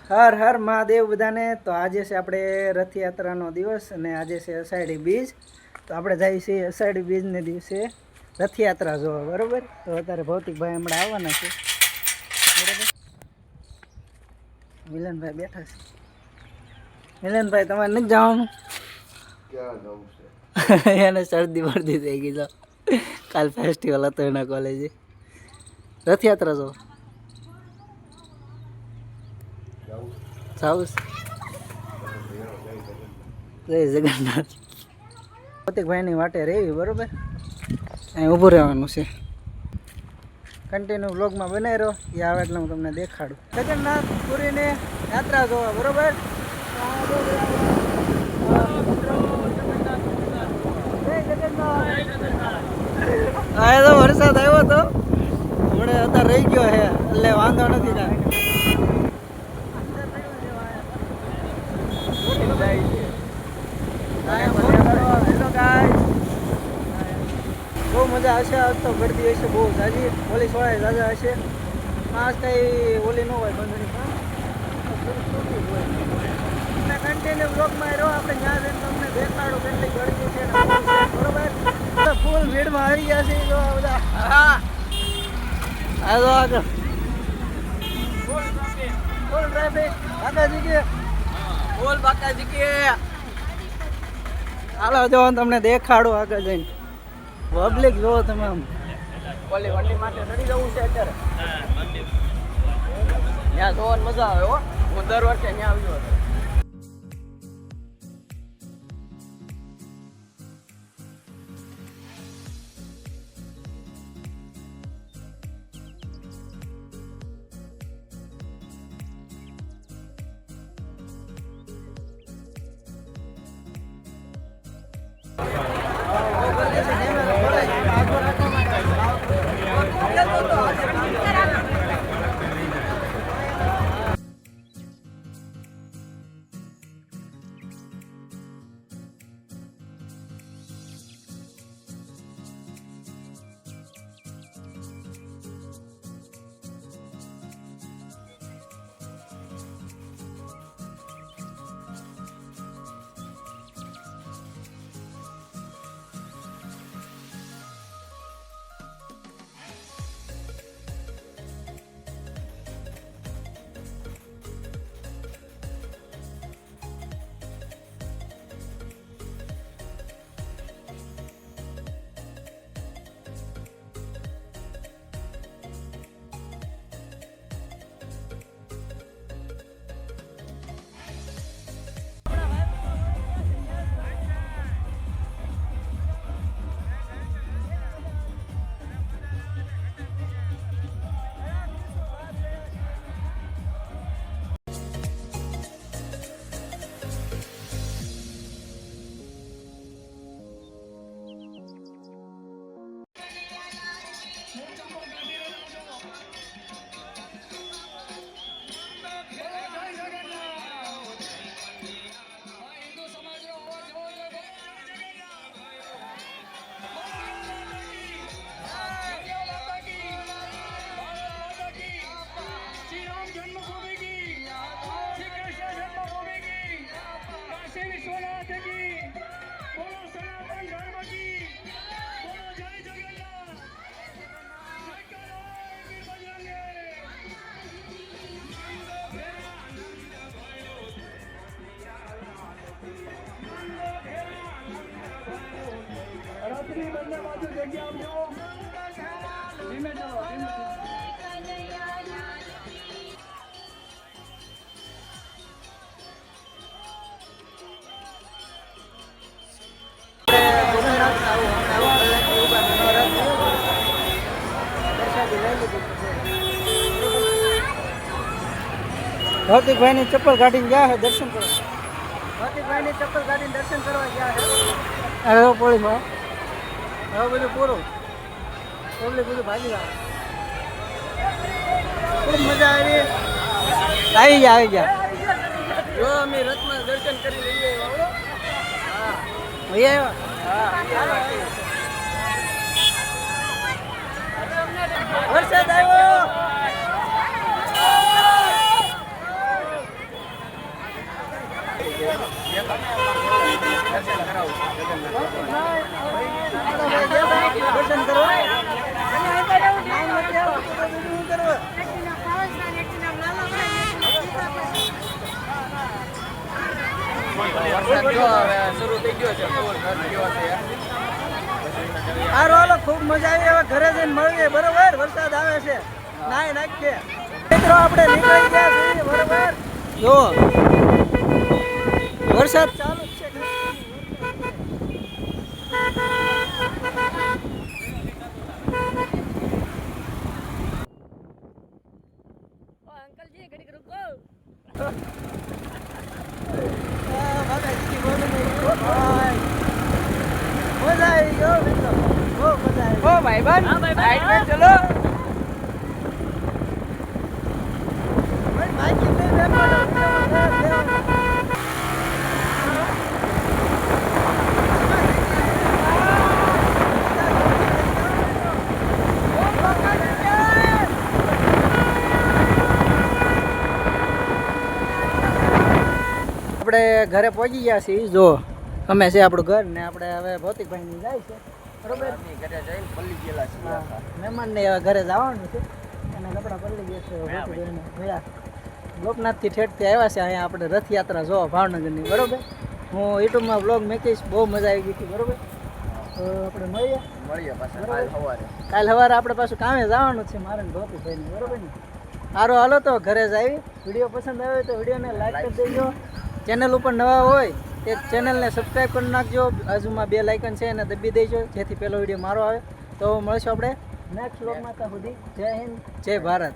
હર હર મહાદેવ બધાને. તો આજે છે આપણે રથયાત્રાનો દિવસ અને આજે છે અષાઢી બીજ. તો આપણે જઈએ છીએ અષાઢી બીજને દિવસે રથયાત્રા જોવા, બરાબર. તો અત્યારે ભૌતિકભાઈ હમણાં આવવાના છે, બરાબર. મિલનભાઈ બેઠા છે. મિલનભાઈ તમારે નથી જવાનું? ક્યાં જવું છે? એને શરદી વર્દી થઈ ગઈ. તો કાલ ફેસ્ટિવલ હતો એના કોલેજે. રથયાત્રા જો જાઉં જય જગન્નાથ. ભૌતિકભાઈની વાટે રહેવી, બરાબર. અહીં ઊભું રહેવાનું છે. કન્ટિન્યુ વ્લોગમાં બનાવી રહો, એ આવે એટલે હું તમને દેખાડું. જગન્નાથ પુરીની યાત્રા જોવા, બરાબર. હા, તો વરસાદ આવ્યો હતો હમણાં, અત્યારે રહી ગયો છે એટલે વાંધો નથી. ના હેલો ગાઈસ, બહુ મજા આવશે. આજ તો ગરદી હશે બહુ જાજી, પોલીસ વાળા જાજા હશે. આજ કઈ ઓલી ન હોય બંધની, પણ કન્ટિન્યુ બ્લોકમાં રહ્યો. આપણે જ્યાં જઈને તમને દેખાડો કેટલી ગરદી છે, બરોબર. ફૂલ ભીડમાં આવી ગયા છે જો બધા. હા તો આગળ ફૂલ ટ્રાફિક. બાકાજી કે ફૂલ બાકાજી કે હાલો જો તમને દેખાડો આગળ જઈને. પબ્લિક જોવો તમે આમ. ઓલી વંડી માટે ચડી જવું છે અત્યારે. ત્યાં જોવાની મજા આવે હો. હું દર વર્ષે ત્યાં આવ્યો હતો. ભૌતિકભાઈ ની ચપ્પલ કાઢીને ગયા છે દર્શન કરવા. ભૌતિકભાઈ ની ચપ્પલ કાઢીને દર્શન કરવા ગયા છે. અરે પોળીમાં હવે બધું પૂરું. પબ્લિક બધું ભાગી આવે. ખૂબ મજા આવી. આવી ગયા જો અમે રથમાં દર્શન કરી લઈએ. હા ભાઈ આવ્યા. વરસાદ આવ્યો. હારો હાલો ખૂબ મજા આવી. હવે ઘરે જઈને મળીએ બરોબર. વરસાદ આવે છે, નાય નાખીએ. મિત્રો આપણે નીકળી ગયા છીએ બરોબર. જો વરસાદ ચાલુ જ છે. મજા આવી ગયો મિત્રો, બહુ મજા આવી. ઓ ભાઈબંધ સાઈડ में चलो ભાઈ બાઈક લઈ બેઠો આપણે ઘરે પહોંચી ગયા છીએ. જો અમે છે આપણું ઘર ને આપણે હવે ભૌતિકભાઈ ની જાય છે બરોબર. ઘરે જઈને પલ્લી ગયેલા છીએ. મહેમાન ને ઘરે જવાનું છે અને કપડા પલ્લી ગયા છે. ભૌતિકભાઈને જોયા લોકનાથથી ઠેઠથી આવ્યા છે અહીંયા આપણે રથયાત્રા જોવા ભાવનગરની બરોબર. હું યુટ્યુબમાં બ્લોગ મેકીશ. બહુ મજા આવી ગઈ હતી બરોબર. તો આપણે મળીએ પાછા બરાબર. કાલ સવારે. કાલ સવારે આપણે પાછું કામે જવાનું છે મારે ને ભૌતિકભાઈને બરોબર ને. સારો હાલો તો ઘરે જ આવી. વિડીયો પસંદ આવ્યો તો વિડીયોને લાઈક કરી દેજો. ચેનલ ઉપર નવા હોય તે ચેનલને સબસ્ક્રાઈબ કરી નાખજો. બાજુમાં બે લાઇકન છે એને દબી દેજો જેથી પહેલો વિડીયો મારો આવે. તો મળીશું આપણે નેક્સ્ટ વ્લોગમાં. ત્યાં સુધી જય હિન્દ, જય ભારત.